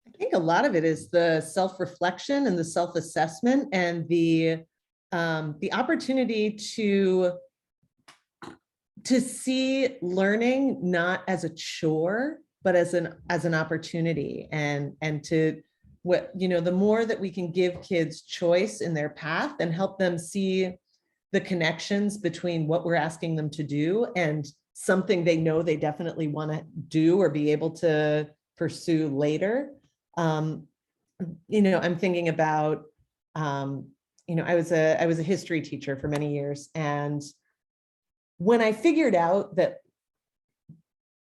I think a lot of it is the self-reflection and the self-assessment and the opportunity to see learning not as a chore, but as an opportunity, and to the more that we can give kids choice in their path and help them see the connections between what we're asking them to do and something they know they definitely want to do or be able to pursue later. I'm thinking about, I was a history teacher for many years. And when I figured out that,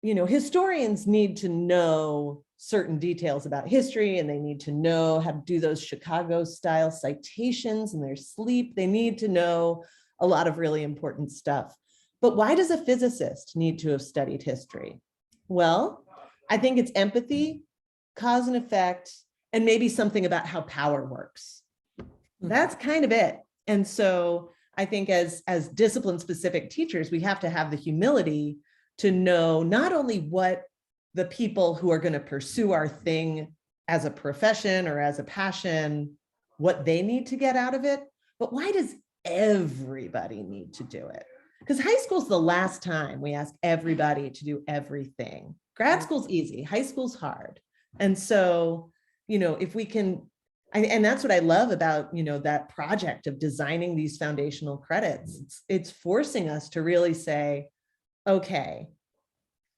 historians need to know certain details about history, and they need to know how to do those Chicago style citations in their sleep. They need to know a lot of really important stuff. But why does a physicist need to have studied history? Well, I think it's empathy, cause and effect, and maybe something about how power works. That's kind of it. And so I think as discipline specific teachers, we have to have the humility to know not only what the people who are going to pursue our thing as a profession or as a passion, what they need to get out of it, but why does everybody need to do it? Because high school is the last time we ask everybody to do everything. Grad school's easy, high school's hard. And so, if we can, and that's what I love about, that project of designing these foundational credits. It's forcing us to really say, okay,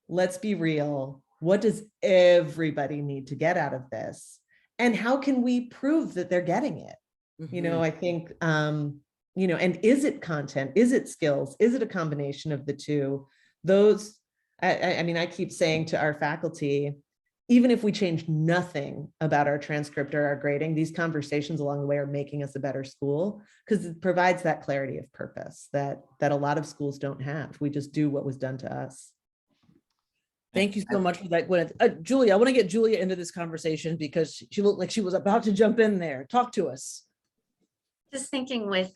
let's be real. What does everybody need to get out of this? And how can we prove that they're getting it? I think, and is it content? Is it skills? Is it a combination of the two? Those, I keep saying to our faculty, even if we change nothing about our transcript or our grading, these conversations along the way are making us a better school, because it provides that clarity of purpose that a lot of schools don't have. We just do what was done to us.
Thank you so much for that, Gwyneth. Julia, I want to get Julia into this conversation because she looked like she was about to jump in there. Talk to us.
Just thinking with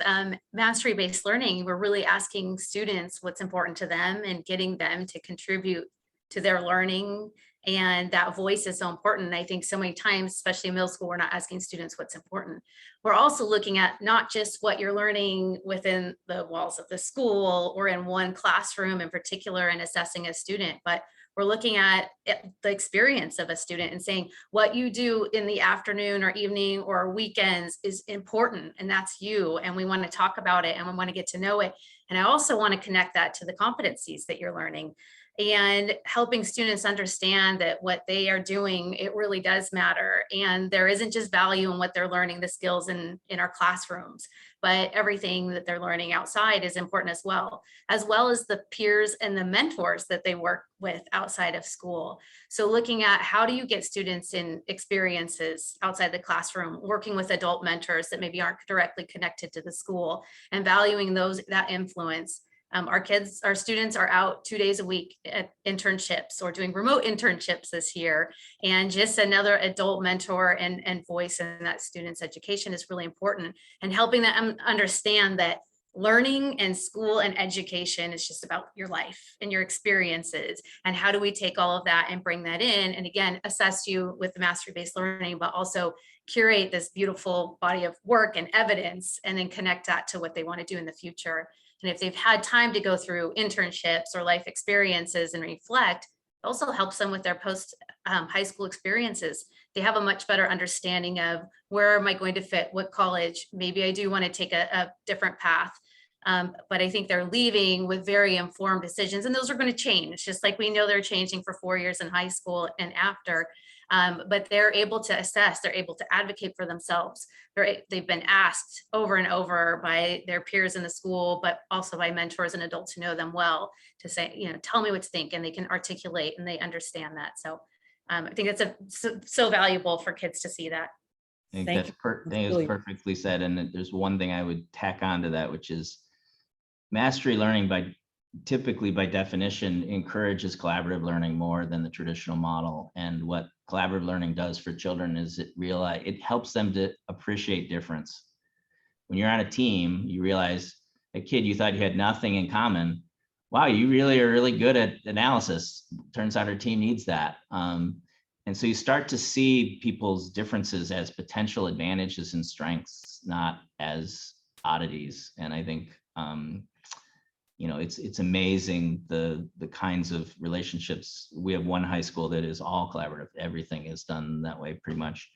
mastery-based learning, we're really asking students what's important to them and getting them to contribute to their learning. And that voice is so important. And I think so many times, especially in middle school, we're not asking students what's important. We're also looking at not just what you're learning within the walls of the school or in one classroom in particular and assessing a student, but we're looking at the experience of a student and saying what you do in the afternoon or evening or weekends is important, and that's you. And we want to talk about it and we want to get to know it. And I also want to connect that to the competencies that you're learning and helping students understand that what they are doing, it really does matter. And there isn't just value in what they're learning, the skills in our classrooms, but everything that they're learning outside is important as well as the peers and the mentors that they work with outside of school. So looking at how do you get students in experiences outside the classroom, working with adult mentors that maybe aren't directly connected to the school and valuing that influence. Our students are out 2 days a week at internships or doing remote internships this year. And just another adult mentor and voice in that student's education is really important, and helping them understand that learning and school and education is just about your life and your experiences. And how do we take all of that and bring that in? And again, assess you with the mastery-based learning, but also curate this beautiful body of work and evidence, and then connect that to what they want to do in the future. And if they've had time to go through internships or life experiences and reflect, it also helps them with their post high school experiences. They have a much better understanding of where am I going to fit, what college, maybe I do want to take a different path. But I think they're leaving with very informed decisions, and those are going to change, just like we know they're changing for 4 years in high school and after. But they're able to assess, they're able to advocate for themselves. They've been asked over and over by their peers in the school, but also by mentors and adults who know them well, to say, tell me what to think, and they can articulate and they understand that. So I think it's so valuable for kids to see that.
I think that's perfectly said. And there's one thing I would tack on to that, which is mastery learning typically by definition encourages collaborative learning more than the traditional model. And what collaborative learning does for children is it helps them to appreciate difference. When you're on a team, you realize a kid you thought you had nothing in common. Wow, you really are really good at analysis. Turns out our team needs that. And so you start to see people's differences as potential advantages and strengths, not as oddities. And I think it's amazing the kinds of relationships. We have one high school that is all collaborative. Everything is done that way pretty much.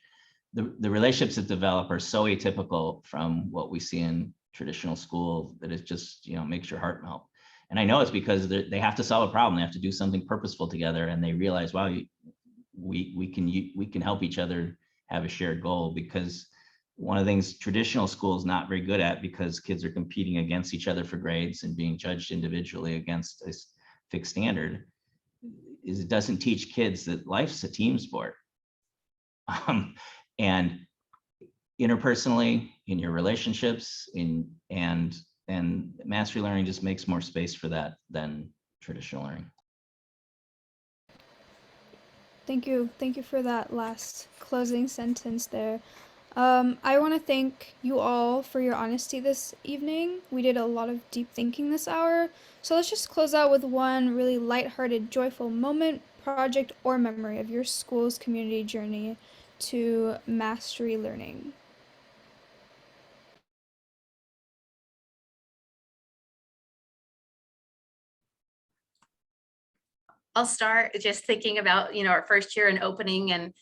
The relationships that develop are so atypical from what we see in traditional school that it just makes your heart melt. And I know it's because they have to solve a problem. They have to do something purposeful together, and they realize, wow, we can help each other have a shared goal. Because one of the things traditional school is not very good at, because kids are competing against each other for grades and being judged individually against a fixed standard, is it doesn't teach kids that life's a team sport. And interpersonally, in your relationships, and mastery learning just makes more space for that than traditional learning.
Thank you for that last closing sentence there. I want to thank you all for your honesty this evening. We did a lot of deep thinking this hour. So let's just close out with one really lighthearted, joyful moment, project, or memory of your school's community journey to mastery learning.
I'll start just thinking about, our first year and opening, and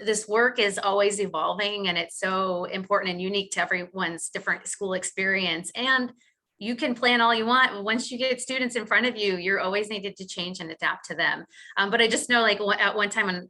this work is always evolving, and it's so important and unique to everyone's different school experience. And you can plan all you want, but once you get students in front of you, you're always needed to change and adapt to them. But I just know, like, at one time when,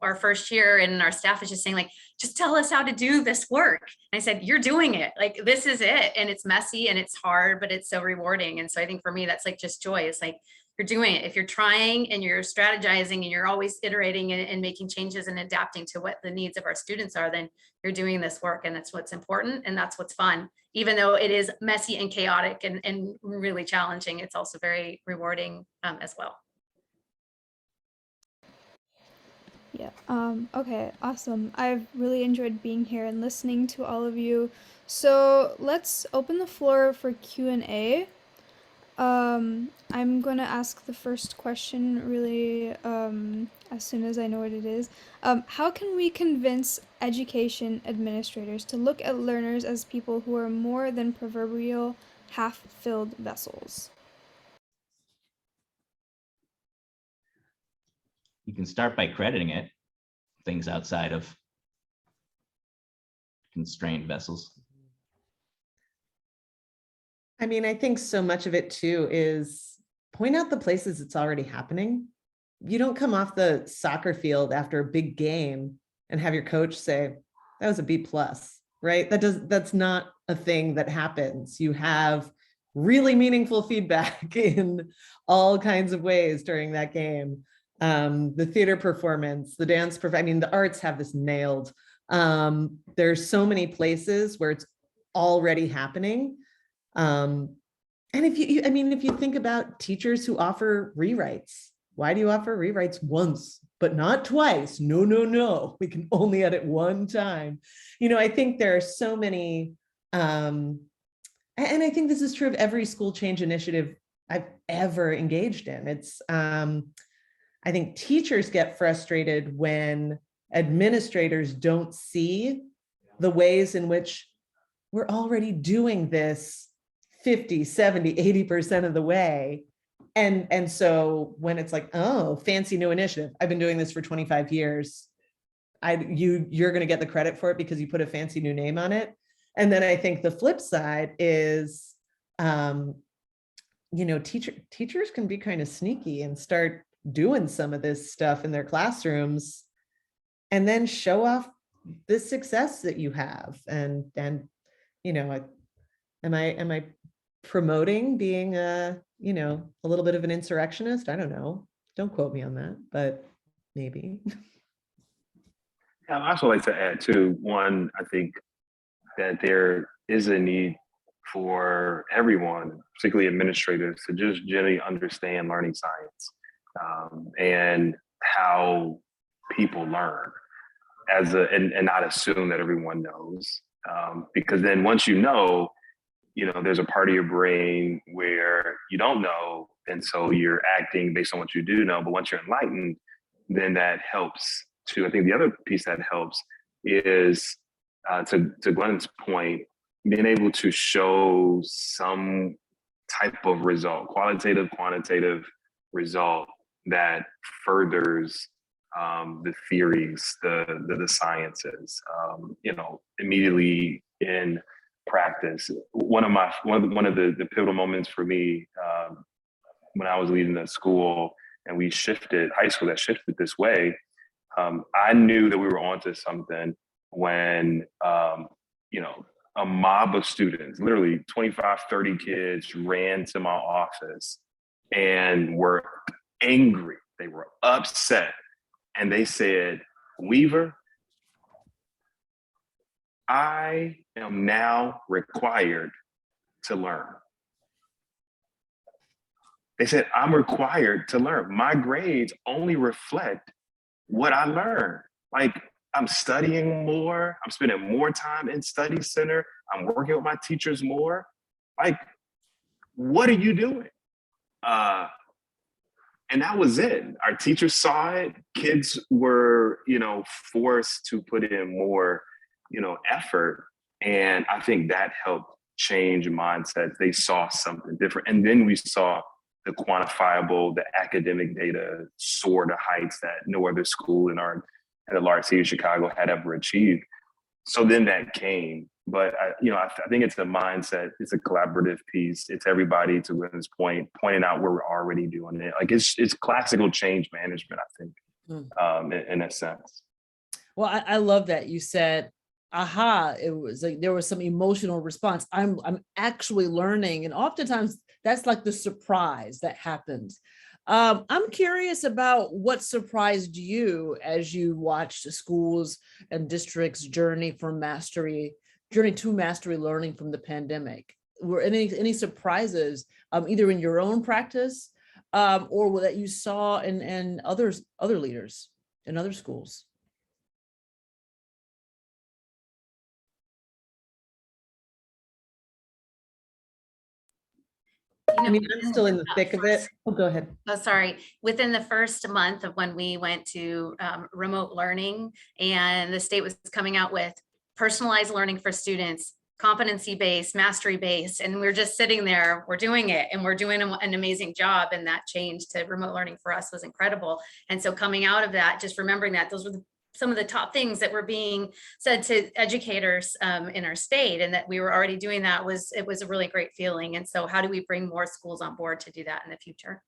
our first year, and our staff was just saying, like, just tell us how to do this work. And I said, you're doing it. Like, this is it. And it's messy and it's hard, but it's so rewarding. And so I think for me, that's like just joy. It's like, you're doing it. If you're trying and you're strategizing and you're always iterating and making changes and adapting to what the needs of our students are, then you're doing this work, and that's what's important, and that's what's fun. Even though it is messy and chaotic and really challenging, it's also very rewarding as well.
Yeah. Okay, awesome. I've really enjoyed being here and listening to all of you. So let's open the floor for Q&A. I'm going to ask the first question really as soon as I know what it is. How can we convince education administrators to look at learners as people who are more than proverbial half-filled vessels?
You can start by crediting it, things outside of constrained vessels.
I mean, I think so much of it too is point out the places it's already happening. You don't come off the soccer field after a big game and have your coach say, that was a B+, right? That's not a thing that happens. You have really meaningful feedback in all kinds of ways during that game. The theater performance, the dance, the arts have this nailed. There's so many places where it's already happening. And if you think about teachers who offer rewrites, why do you offer rewrites once, but not twice? No, we can only edit one time. I think there are so many, and I think this is true of every school change initiative I've ever engaged in. It's, I think teachers get frustrated when administrators don't see the ways in which we're already doing this 50, 70, 80% of the way. And so when it's like, oh, fancy new initiative, I've been doing this for 25 years. You're going to get the credit for it because you put a fancy new name on it. And then I think the flip side is, teachers can be kind of sneaky and start doing some of this stuff in their classrooms and then show off the success that you have. And am I promoting being a little bit of an insurrectionist? I don't know. Don't quote me on that, but maybe.
I'd also like to add too, one, I think that there is a need for everyone, particularly administrators, to just generally understand learning science and how people learn and not assume that everyone knows. Because then once you know, there's a part of your brain where you don't know. And so you're acting based on what you do know. But once you're enlightened, then that helps too. I think the other piece that helps is to Gwyneth's point, being able to show some type of result, qualitative, quantitative result that furthers the theories, the sciences, immediately in practice. One of the pivotal moments for me when I was leading the school and we shifted high school that shifted this way, I knew that we were onto something when a mob of students, literally 25, 30 kids, ran to my office and were angry. They were upset. And they said, Weaver, I am now required to learn. They said, I'm required to learn. My grades only reflect what I learned. Like, I'm studying more. I'm spending more time in study center. I'm working with my teachers more. Like, what are you doing? And that was it. Our teachers saw it. Kids were, forced to put in more, effort. And I think that helped change mindsets. They saw something different. And then we saw the quantifiable, the academic data soar to heights that no other school in the large city of Chicago had ever achieved. So then that came, but I think it's a mindset. It's a collaborative piece. It's everybody, to Gwyneth's point, pointing out where we're already doing it. Like it's classical change management, I think, in a sense.
Well, I love that you said, aha, it was like there was some emotional response. I'm actually learning. And oftentimes that's like the surprise that happens. I'm curious about what surprised you as you watched schools and districts journey to mastery learning from the pandemic. Were any surprises, either in your own practice or that you saw in other leaders in other schools?
I mean, I'm still in the thick of it. Oh, go ahead.
Oh, sorry. Within the first month of when we went to remote learning, and the state was coming out with personalized learning for students, competency-based, mastery-based, and we're just sitting there, we're doing it, and we're doing an amazing job. And that change to remote learning for us was incredible. And so coming out of that, just remembering that those were some of the top things that were being said to educators in our state, and that we were already doing that, it was a really great feeling. And so how do we bring more schools on board to do that in the future?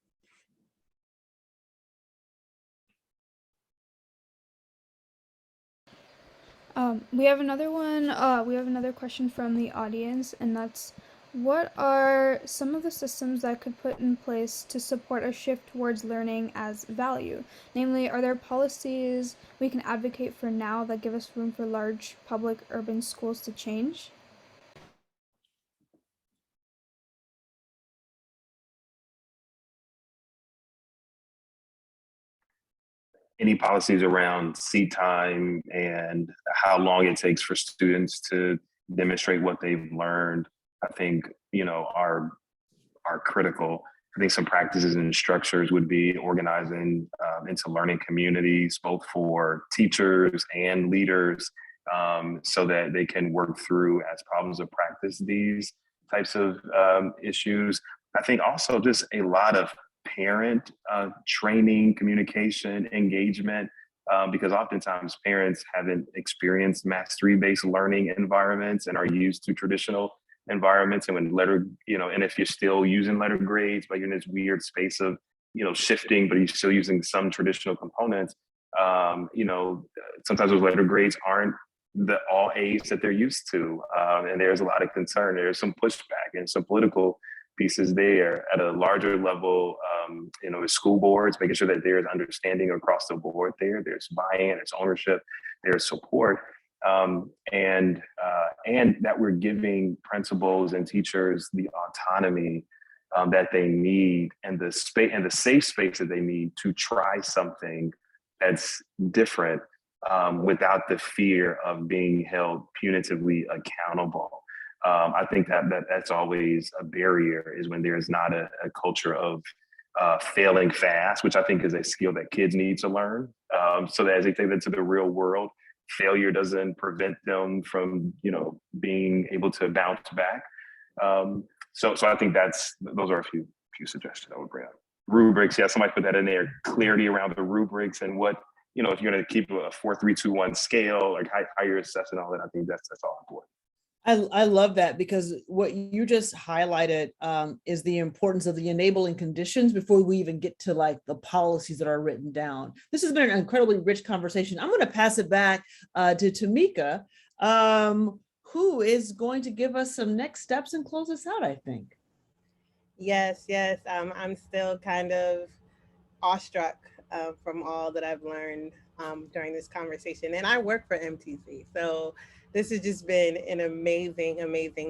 We have another one. We have another question from the audience, and that's, what are some of the systems that could put in place to support a shift towards learning as value? Namely, are there policies we can advocate for now that give us room for large public urban schools to change?
Any policies around seat time and how long it takes for students to demonstrate what they've learned, I think, are critical. I think some practices and structures would be organizing into learning communities, both for teachers and leaders, so that they can work through as problems of practice these types of issues. I think also just a lot of parent training, communication, engagement, because oftentimes parents haven't experienced mastery-based learning environments and are used to traditional environments. And and if you're still using letter grades, but you're in this weird space of, shifting, but you're still using some traditional components, sometimes those letter grades aren't the all A's that they're used to. And there's a lot of concern. There's some pushback and some political pieces there at a larger level, the school boards, making sure that there's understanding across the board there. There's buy-in, there's ownership, there's support. And that we're giving principals and teachers the autonomy that they need, and the space and the safe space that they need to try something that's different, without the fear of being held punitively accountable. I think that's always a barrier, is when there's not a culture of failing fast, which I think is a skill that kids need to learn, so that as they take that to the real world, failure doesn't prevent them from, being able to bounce back. So I think those are a few suggestions I would bring up. Rubrics, yeah, somebody put that in there. Clarity around the rubrics and what, if you're going to keep a 4, 3, 2, 1 scale, like how you're assessing all that. I think that's all important.
I love that, because what you just highlighted is the importance of the enabling conditions before we even get to like the policies that are written down. This has been an incredibly rich conversation. I'm going to pass it back to Tamika, who is going to give us some next steps and close us out, I think.
Yes. I'm still kind of awestruck from all that I've learned during this conversation. And I work for MTC, so this has just been an amazing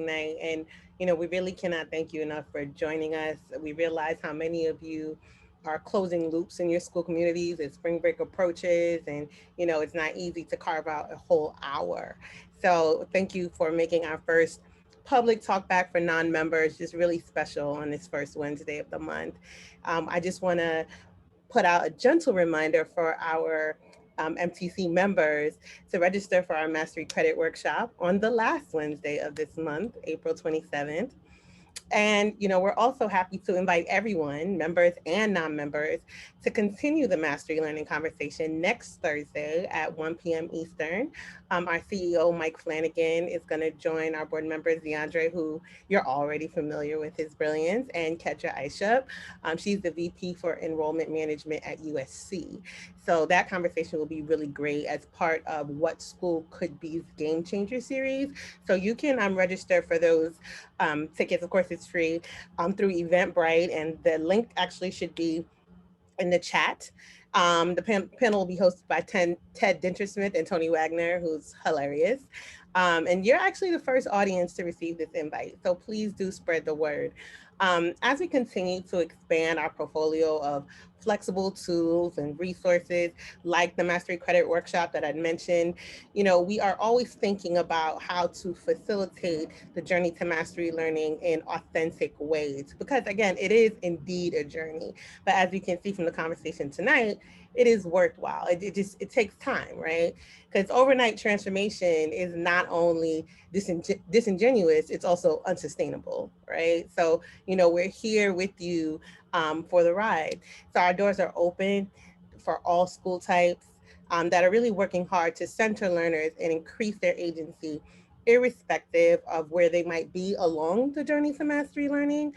night. And, we really cannot thank you enough for joining us. We realize how many of you are closing loops in your school communities as spring break approaches. And, it's not easy to carve out a whole hour. So thank you for making our first public talk back for non-members just really special on this first Wednesday of the month. I just want to put out a gentle reminder for our MTC members to register for our Mastery Credit Workshop on the last Wednesday of this month, April 27th. And, we're also happy to invite everyone, members and non-members, to continue the Mastery Learning conversation next Thursday at 1 p.m. Eastern. Our CEO, Mike Flanagan, is going to join our board members, Deandre, who you're already familiar with his brilliance, and Kedra Aisha. She's the VP for Enrollment Management at USC. So that conversation will be really great as part of What School Could Be's Game Changer series. So you can register for those tickets. Of course, it's free through Eventbrite, and the link actually should be in the chat. The panel will be hosted by Ted Dintersmith and Tony Wagner, who's hilarious. And you're actually the first audience to receive this invite, so please do spread the word. As we continue to expand our portfolio of flexible tools and resources like the Mastery Credit Workshop that I mentioned, we are always thinking about how to facilitate the journey to mastery learning in authentic ways, because again, it is indeed a journey. But as you can see from the conversation tonight, it is worthwhile. It takes time, right? Because overnight transformation is not only disingenuous, it's also unsustainable, right? So, we're here with you for the ride. So our doors are open for all school types that are really working hard to center learners and increase their agency, irrespective of where they might be along the journey to mastery learning.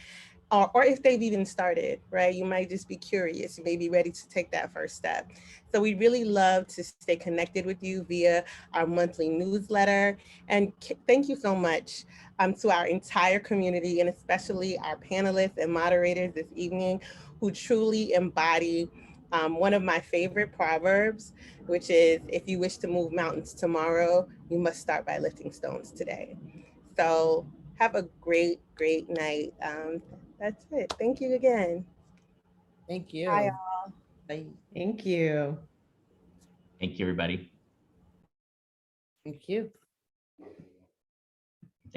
Or if they've even started, right? You might just be curious, you may be ready to take that first step. So we really love to stay connected with you via our monthly newsletter. And thank you so much to our entire community, and especially our panelists and moderators this evening, who truly embody one of my favorite proverbs, which is, if you wish to move mountains tomorrow, you must start by lifting stones today. So have a great, great night. That's it. Thank you again.
Thank you.
Bye,
Bye.
Thank you.
Thank you, everybody.
Thank you.